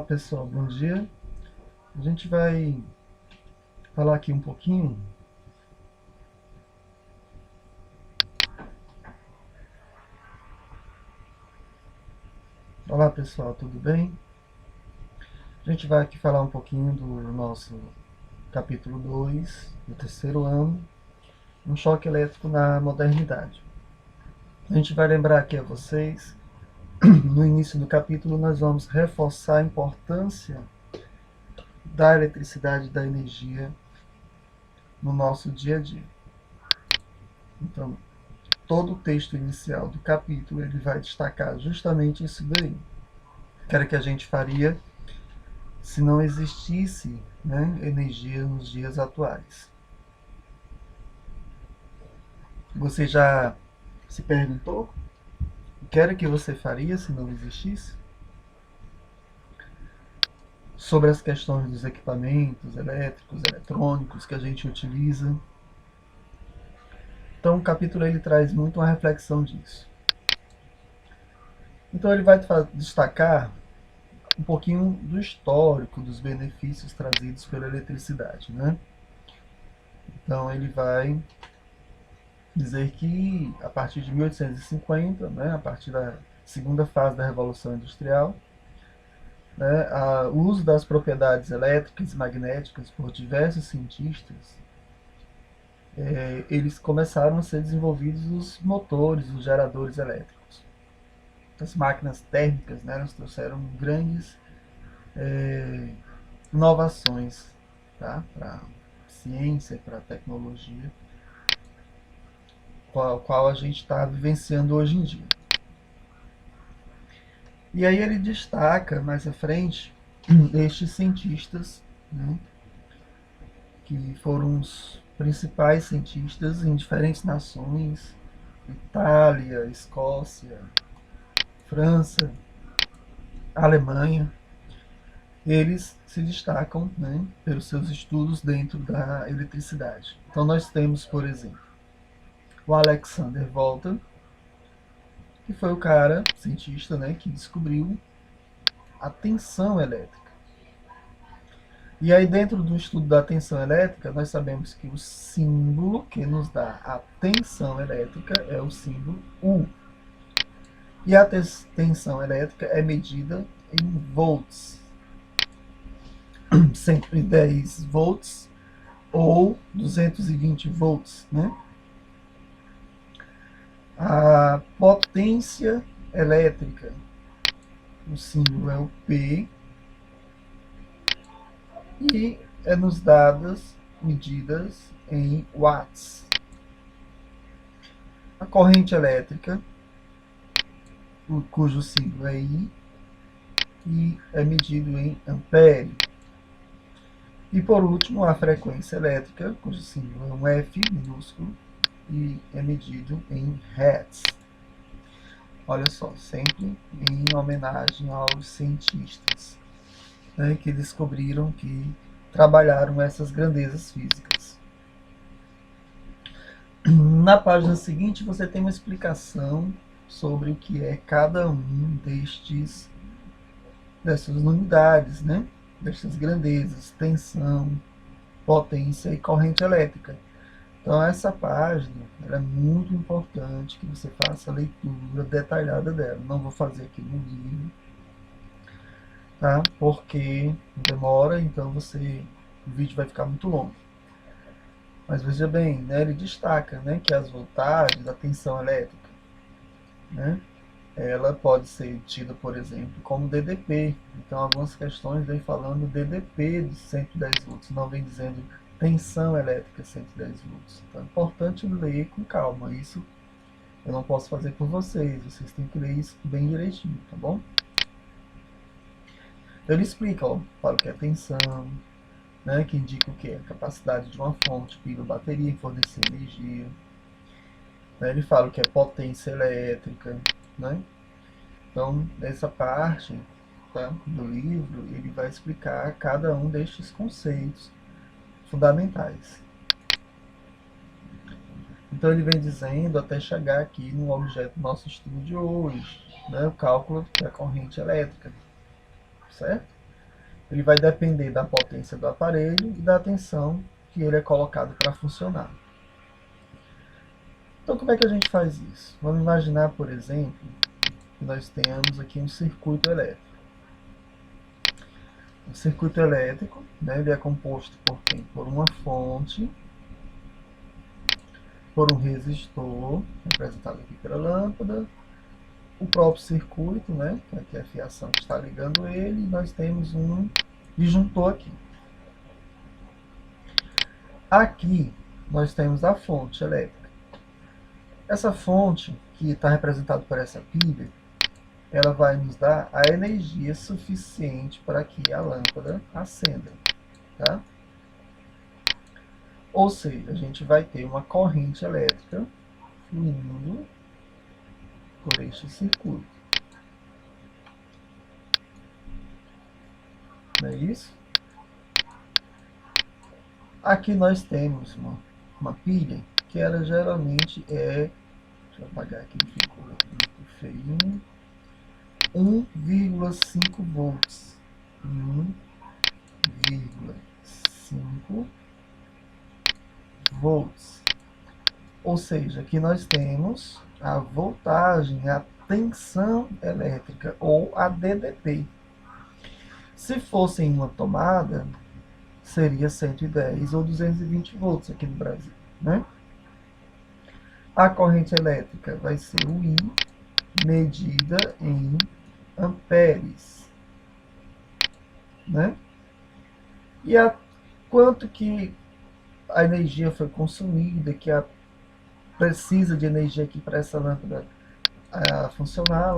pessoal, bom dia. A gente vai falar aqui um pouquinho. Olá pessoal, tudo bem? A gente vai aqui falar um pouquinho do nosso capítulo 2 do terceiro ano, um choque elétrico na modernidade. A gente vai lembrar aqui a vocês, no início do capítulo nós vamos reforçar a importância da eletricidade e da energia no nosso dia a dia. Então, todo o texto inicial do capítulo ele vai destacar justamente isso daí. Que era que a gente faria se não existisse, né, energia nos dias atuais. Você já se perguntou o que era que você faria se não existisse? Sobre as questões dos equipamentos elétricos, eletrônicos que a gente utiliza. Então o capítulo ele traz muito uma reflexão disso. Então ele vai destacar um pouquinho do histórico dos benefícios trazidos pela eletricidade, né? Então ele vai dizer que a partir de 1850, né, a partir da segunda fase da Revolução Industrial, né, o uso das propriedades elétricas e magnéticas por diversos cientistas, eles começaram a ser desenvolvidos os motores, os geradores elétricos. As máquinas térmicas, né, elas trouxeram grandes inovações, tá, para a ciência, para a tecnologia, qual a gente está vivenciando hoje em dia. E aí ele destaca mais à frente estes cientistas, né, que foram os principais cientistas em diferentes nações, Itália, Escócia, França, Alemanha. Eles se destacam, né, pelos seus estudos dentro da eletricidade. Então nós temos, por exemplo, o Alexander Volta, que foi o cara, cientista, né, que descobriu a tensão elétrica. E aí dentro do estudo da tensão elétrica, nós sabemos que o símbolo que nos dá a tensão elétrica é o símbolo U. E a tensão elétrica é medida em volts. 110 volts ou 220 volts, né? A potência elétrica, o símbolo é o P, e é nos dadas medidas em watts. A corrente elétrica, cujo símbolo é I, e é medido em ampere. E por último, a frequência elétrica, cujo símbolo é um F minúsculo, e é medido em hertz. Olha só, sempre em homenagem aos cientistas, né, que descobriram, que trabalharam essas grandezas físicas. Na página seguinte você tem uma explicação sobre o que é cada um dessas unidades, né, dessas grandezas, tensão, potência e corrente elétrica. Então essa página é muito importante que você faça a leitura detalhada dela. Não vou fazer aqui no livro, tá? Porque demora, então o vídeo vai ficar muito longo. Mas veja bem, né, ele destaca, né, que as voltagens da tensão elétrica, né, ela pode ser tida, por exemplo, como DDP. Então algumas questões vem falando DDP de 110 volts, não vem dizendo tensão elétrica 110 volts. Então é importante ler com calma. Isso eu não posso fazer por vocês. Vocês têm que ler isso bem direitinho, tá bom? Ele explica, ó, para o que é tensão, né, que indica o que? A capacidade de uma fonte, pila, bateria em fornecer energia. Né, ele fala o que é potência elétrica, né? Então, nessa parte, tá, do livro, ele vai explicar cada um destes conceitos fundamentais. Então ele vem dizendo até chegar aqui no objeto do nosso estudo de hoje, né, o cálculo da corrente elétrica, certo? Ele vai depender da potência do aparelho e da tensão que ele é colocado para funcionar. Então, como é que a gente faz isso? Vamos imaginar, por exemplo, que nós temos aqui um circuito elétrico. O circuito elétrico, né, ele é composto por quem? Por uma fonte, por um resistor, representado aqui pela lâmpada, o próprio circuito, né, que aqui é a fiação que está ligando ele, e nós temos um disjuntor aqui. Aqui nós temos a fonte elétrica. Essa fonte, que está representada por essa pilha, ela vai nos dar a energia suficiente para que a lâmpada acenda. Tá? Ou seja, a gente vai ter uma corrente elétrica fluindo por este circuito. Não é isso? Aqui nós temos uma pilha que ela geralmente é, deixa eu apagar aqui, ficou muito feio, 1,5 volts. 1,5 volts. Ou seja, aqui nós temos a voltagem, a tensão elétrica, ou a DDP. Se fosse em uma tomada, seria 110 ou 220 volts aqui no Brasil, né? A corrente elétrica vai ser o I, medida em amperes, né? E quanto que a energia foi consumida, que precisa de energia aqui para essa lâmpada funcionar,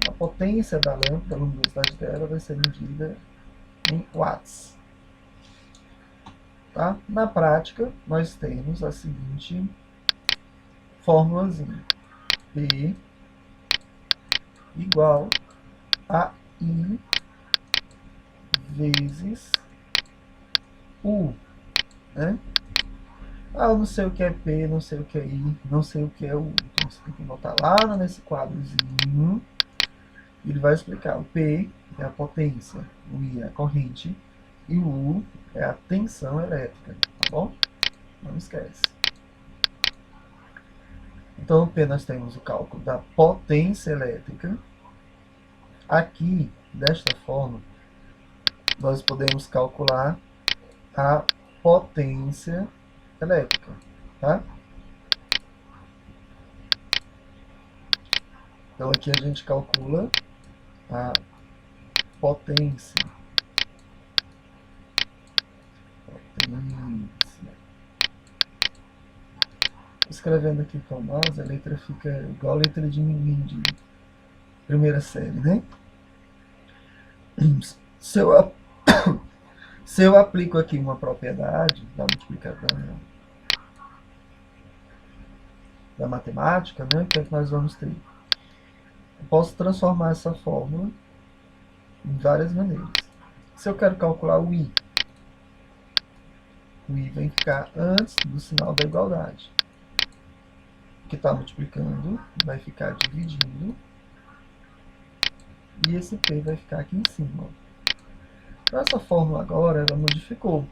a potência da lâmpada, a luminosidade dela vai ser medida em watts. Tá? Na prática, nós temos a seguinte fórmulazinha: P igual a I vezes U, né? Eu não sei o que é P, não sei o que é I, não sei o que é U. Então você tem que botar lá nesse quadrozinho. Ele vai explicar. O P é a potência, o I é a corrente e o U é a tensão elétrica, tá bom? Não esquece. Então, no P nós temos o cálculo da potência elétrica. Aqui, desta forma, nós podemos calcular a potência elétrica, tá? Então, aqui a gente calcula a potência. Escrevendo aqui com o mouse, a letra fica igual a letra de menino de primeira série, né? Se eu aplico aqui uma propriedade da multiplicação da matemática, né, o que é que nós vamos ter? Eu posso transformar essa fórmula em várias maneiras. Se eu quero calcular o I vem ficar antes do sinal da igualdade. O que está multiplicando vai ficar dividindo. E esse P vai ficar aqui em cima. Então, essa fórmula agora, ela modificou.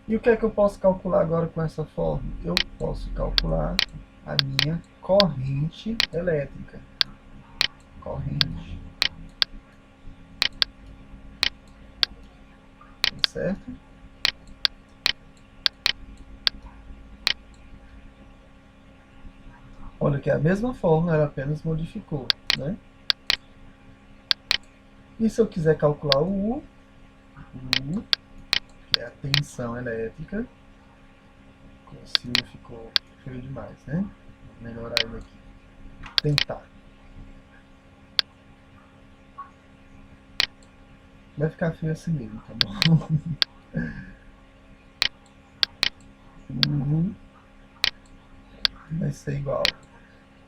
E o que é que eu posso calcular agora com essa fórmula? Eu posso calcular a minha corrente elétrica. Corrente. Certo? Olha que é a mesma fórmula, ela apenas modificou, né? E se eu quiser calcular o U, que é a tensão elétrica, se U ficou feio demais, né? Vou melhorar ele aqui. Tentar. Vai ficar feio assim mesmo, tá bom? Vai ser igual.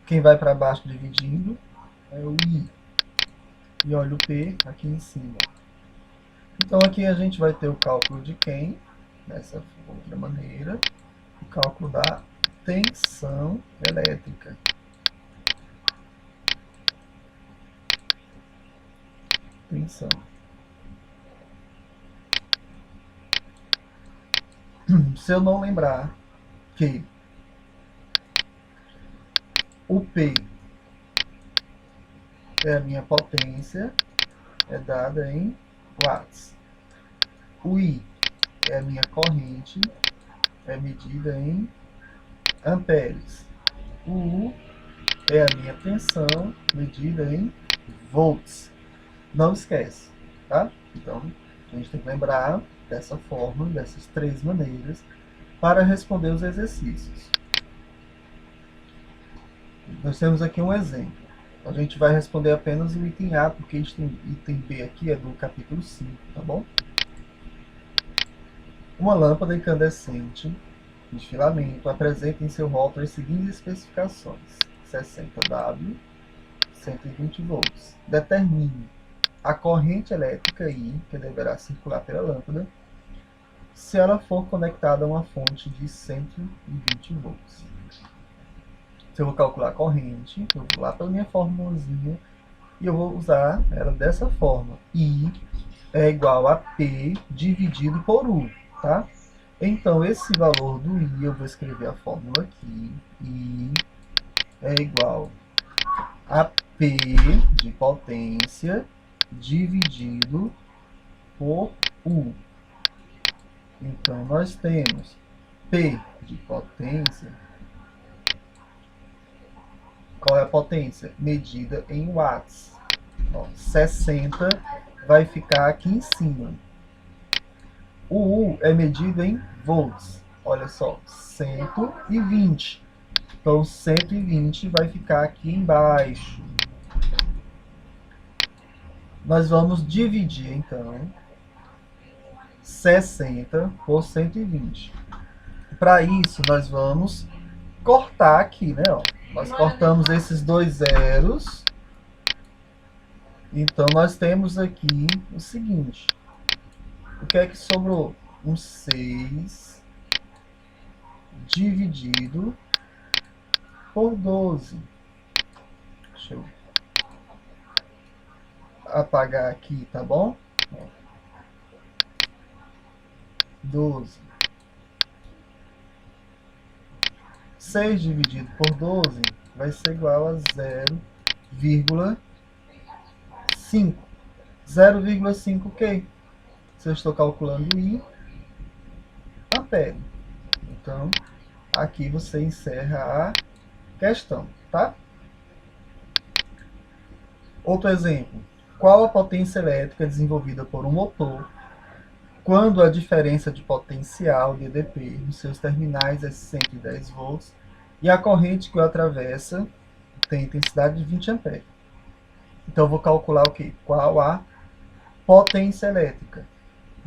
Quem vai para baixo dividindo é o I. E olha o P aqui em cima. Então aqui a gente vai ter o cálculo de quem? Dessa outra maneira. O cálculo da tensão elétrica. Tensão. Se eu não lembrar que o P é a minha potência, é dada em watts. O I é a minha corrente, é medida em amperes. O U é a minha tensão, medida em volts. Não esquece, tá? Então, a gente tem que lembrar dessa forma, dessas três maneiras, para responder os exercícios. Nós temos aqui um exemplo. A gente vai responder apenas o item A, porque o item B aqui é do capítulo 5, tá bom? Uma lâmpada incandescente de filamento apresenta em seu rótulo as seguintes especificações: 60W, 120 volts. Determine a corrente elétrica I, que deverá circular pela lâmpada, se ela for conectada a uma fonte de 120 volts. Se eu vou calcular a corrente, eu vou lá pela minha formulazinha e eu vou usar ela dessa forma. I é igual a P dividido por U, tá? Então, esse valor do I, eu vou escrever a fórmula aqui. I é igual a P de potência dividido por U. Então, nós temos P de potência. Qual é a potência? Medida em watts. Ó, 60 vai ficar aqui em cima. O U é medido em volts. Olha só, 120. Então, 120 vai ficar aqui embaixo. Nós vamos dividir, então, 60 por 120. Para isso, nós vamos cortar aqui, né? Ó. Nós cortamos esses dois zeros. Então, nós temos aqui o seguinte. O que é que sobrou? Um 6 dividido por 12. Deixa eu apagar aqui, tá bom? 12. 6 dividido por 12 vai ser igual a 0,5. 0,5 o quê? Se eu estou calculando I, ampere. Então, aqui você encerra a questão, tá? Outro exemplo. Qual a potência elétrica desenvolvida por um motor quando a diferença de potencial de EDP nos seus terminais é 110 volts e a corrente que o atravessa tem intensidade de 20 amperes? Então, eu vou calcular o quê? Qual a potência elétrica?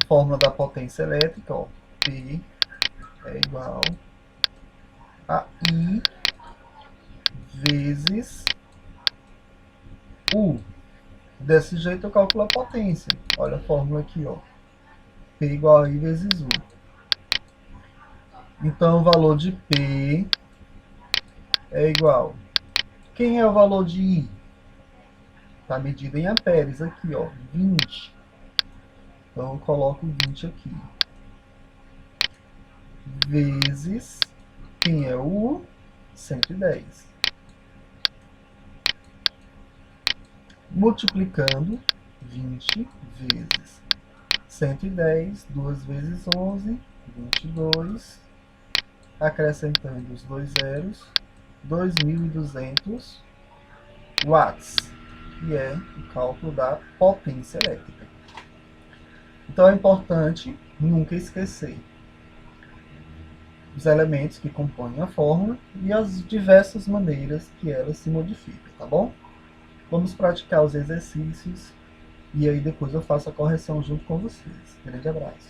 A fórmula da potência elétrica, ó, P é igual a I vezes U. Desse jeito eu calculo a potência. Olha a fórmula aqui, ó. P igual a I vezes U. Então, o valor de P é igual. Quem é o valor de I? Está medido em amperes aqui, ó, 20. Então, eu coloco 20 aqui. Vezes, quem é o U? 110. Multiplicando 20 vezes 110, 2 vezes 11, 22. Acrescentando os dois zeros, 2.200 watts, que é o cálculo da potência elétrica. Então é importante nunca esquecer os elementos que compõem a fórmula e as diversas maneiras que ela se modifica, tá bom? Vamos praticar os exercícios e aí depois eu faço a correção junto com vocês. Grande abraço.